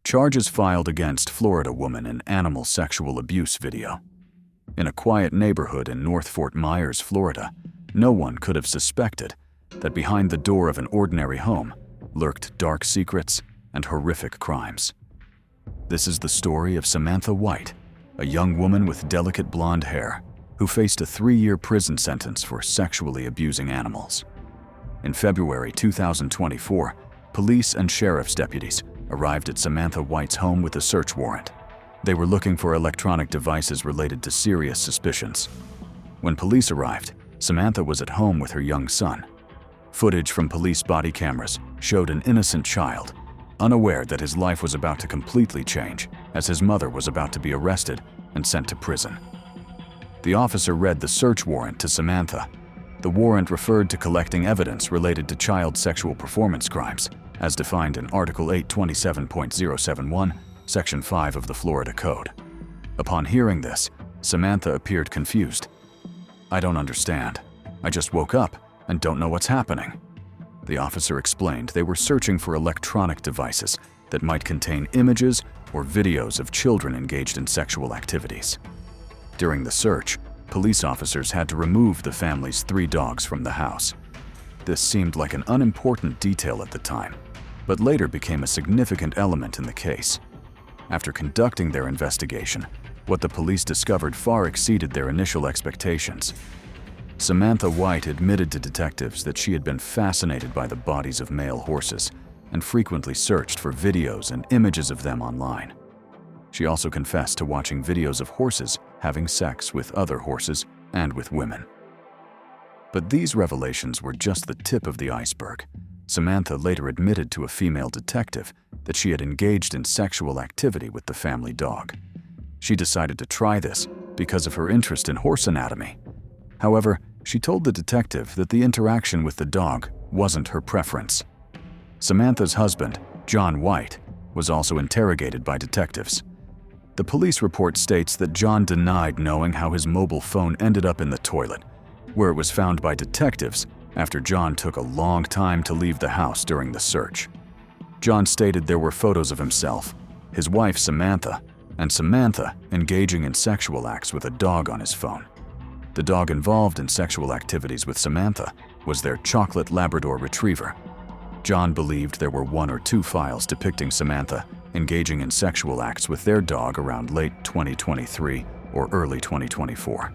Charges filed against Florida woman in animal sexual abuse video. In a quiet neighborhood in North Fort Myers, Florida, no one could have suspected that behind the door of an ordinary home lurked dark secrets and horrific crimes. This is the story of Samantha White, a young woman with delicate blonde hair who faced a 3-year prison sentence for sexually abusing animals. In February 2024, police and sheriff's deputies arrived at Samantha White's home with a search warrant. They were looking for electronic devices related to serious suspicions. When police arrived, Samantha was at home with her young son. Footage from police body cameras showed an innocent child, unaware that his life was about to completely change as his mother was about to be arrested and sent to prison. The officer read the search warrant to Samantha. The warrant referred to collecting evidence related to child sexual performance crimes, as defined in Article 827.071, Section 5 of the Florida Code. Upon hearing this, Samantha appeared confused. "I don't understand. I just woke up and don't know what's happening." The officer explained they were searching for electronic devices that might contain images or videos of children engaged in sexual activities. During the search, police officers had to remove the family's 3 dogs from the house. This seemed like an unimportant detail at the time, but later became a significant element in the case. After conducting their investigation, what the police discovered far exceeded their initial expectations. Samantha White admitted to detectives that she had been fascinated by the bodies of male horses and frequently searched for videos and images of them online. She also confessed to watching videos of horses having sex with other horses and with women. But these revelations were just the tip of the iceberg. Samantha later admitted to a female detective that she had engaged in sexual activity with the family dog. She decided to try this because of her interest in horse anatomy. However, she told the detective that the interaction with the dog wasn't her preference. Samantha's husband, John White, was also interrogated by detectives. The police report states that John denied knowing how his mobile phone ended up in the toilet, where it was found by detectives after John took a long time to leave the house during the search. John stated there were photos of himself, his wife Samantha, and Samantha engaging in sexual acts with a dog on his phone. The dog involved in sexual activities with Samantha was their chocolate Labrador retriever. John believed there were 1 or 2 files depicting Samantha engaging in sexual acts with their dog around late 2023 or early 2024.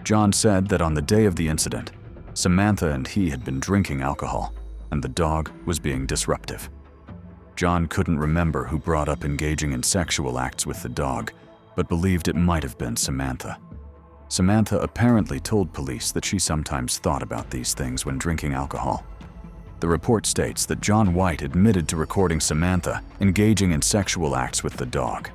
John said that on the day of the incident, Samantha and he had been drinking alcohol, and the dog was being disruptive. John couldn't remember who brought up engaging in sexual acts with the dog, but believed it might have been Samantha. Samantha apparently told police that she sometimes thought about these things when drinking alcohol. The report states that John White admitted to recording Samantha engaging in sexual acts with the dog.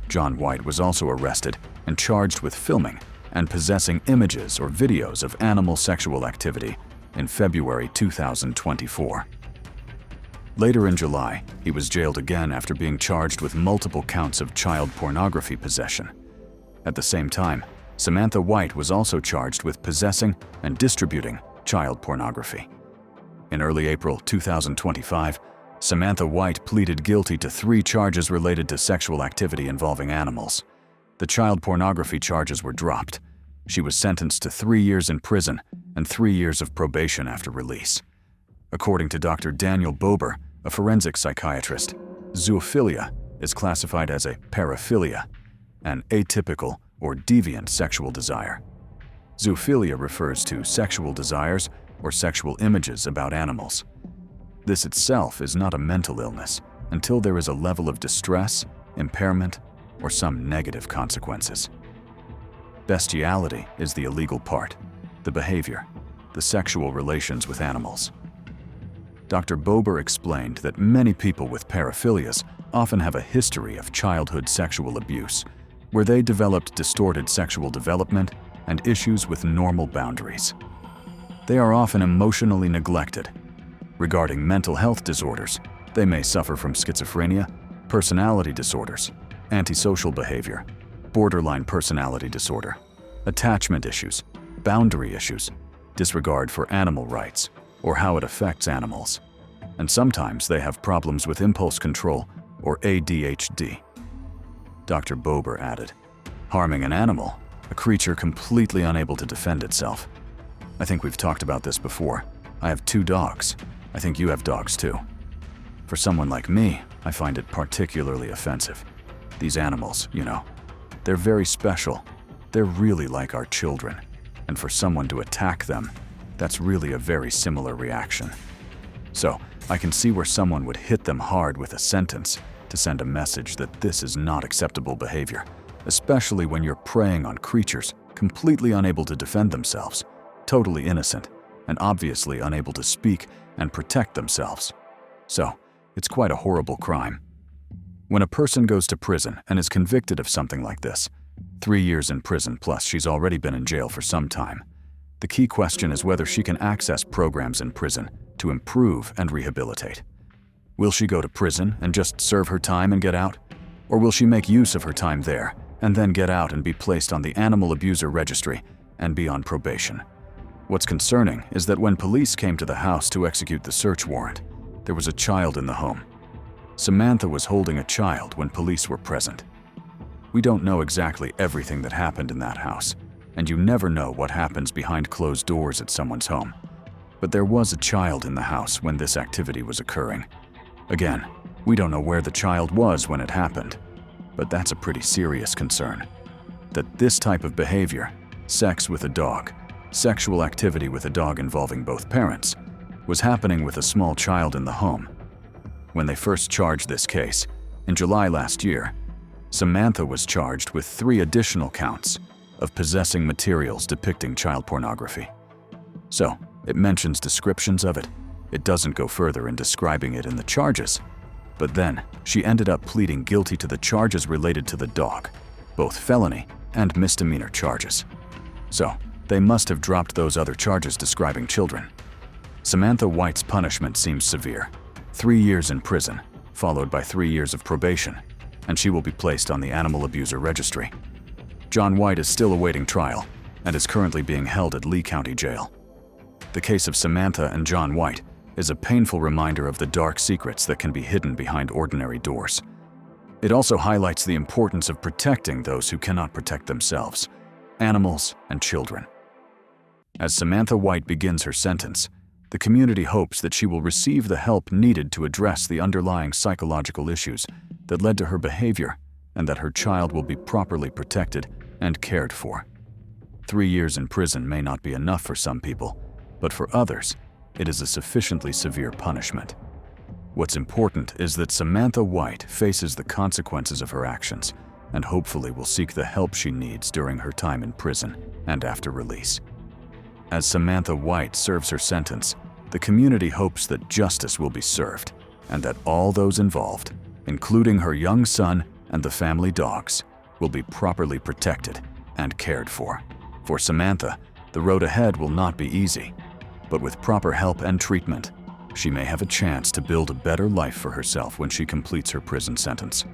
John White was also arrested and charged with filming and possessing images or videos of animal sexual activity in February 2024. Later in July, he was jailed again after being charged with multiple counts of child pornography possession. At the same time, Samantha White was also charged with possessing and distributing child pornography. In early April 2025, Samantha White pleaded guilty to 3 charges related to sexual activity involving animals. The child pornography charges were dropped. She was sentenced to 3 years in prison and 3 years of probation after release. According to Dr. Daniel Bober, a forensic psychiatrist, zoophilia is classified as a paraphilia, an atypical or deviant sexual desire. Zoophilia refers to sexual desires or sexual images about animals. This itself is not a mental illness until there is a level of distress, impairment, or some negative consequences. Bestiality is the illegal part, the behavior, the sexual relations with animals. Dr. Bober explained that many people with paraphilias often have a history of childhood sexual abuse, where they developed distorted sexual development and issues with normal boundaries. They are often emotionally neglected. Regarding mental health disorders, they may suffer from schizophrenia, personality disorders, antisocial behavior, borderline personality disorder, attachment issues, boundary issues, disregard for animal rights, or how it affects animals. And sometimes they have problems with impulse control or ADHD. Dr. Bober added, harming an animal, a creature completely unable to defend itself. I think we've talked about this before. I have 2 dogs. I think you have dogs too. For someone like me, I find it particularly offensive. These animals, they're very special. They're really like our children. And for someone to attack them, that's really a very similar reaction. So, I can see where someone would hit them hard with a sentence to send a message that this is not acceptable behavior, especially when you're preying on creatures completely unable to defend themselves, totally innocent, and obviously unable to speak and protect themselves. So, it's quite a horrible crime. When a person goes to prison and is convicted of something like this, 3 years in prison plus she's already been in jail for some time, the key question is whether she can access programs in prison to improve and rehabilitate. Will she go to prison and just serve her time and get out? Or will she make use of her time there and then get out and be placed on the Animal Abuser Registry and be on probation? What's concerning is that when police came to the house to execute the search warrant, there was a child in the home. Samantha was holding a child when police were present. We don't know exactly everything that happened in that house, and you never know what happens behind closed doors at someone's home. But there was a child in the house when this activity was occurring. Again, we don't know where the child was when it happened, but that's a pretty serious concern. That this type of behavior, sex with a dog, sexual activity with a dog involving both parents, was happening with a small child in the home. When they first charged this case, in July last year, Samantha was charged with 3 additional counts of possessing materials depicting child pornography. So, it mentions descriptions of it. It doesn't go further in describing it in the charges. But then, she ended up pleading guilty to the charges related to the dog, both felony and misdemeanor charges. So, they must have dropped those other charges describing children. Samantha White's punishment seems severe. 3 years in prison, followed by 3 years of probation, and she will be placed on the Animal Abuser Registry. John White is still awaiting trial and is currently being held at Lee County Jail. The case of Samantha and John White is a painful reminder of the dark secrets that can be hidden behind ordinary doors. It also highlights the importance of protecting those who cannot protect themselves, animals and children. As Samantha White begins her sentence, the community hopes that she will receive the help needed to address the underlying psychological issues that led to her behavior, and that her child will be properly protected and cared for. 3 years in prison may not be enough for some people, but for others, it is a sufficiently severe punishment. What's important is that Samantha White faces the consequences of her actions and hopefully will seek the help she needs during her time in prison and after release. As Samantha White serves her sentence, the community hopes that justice will be served and that all those involved, including her young son and the family dogs, will be properly protected and cared for. For Samantha, the road ahead will not be easy, but with proper help and treatment, she may have a chance to build a better life for herself when she completes her prison sentence.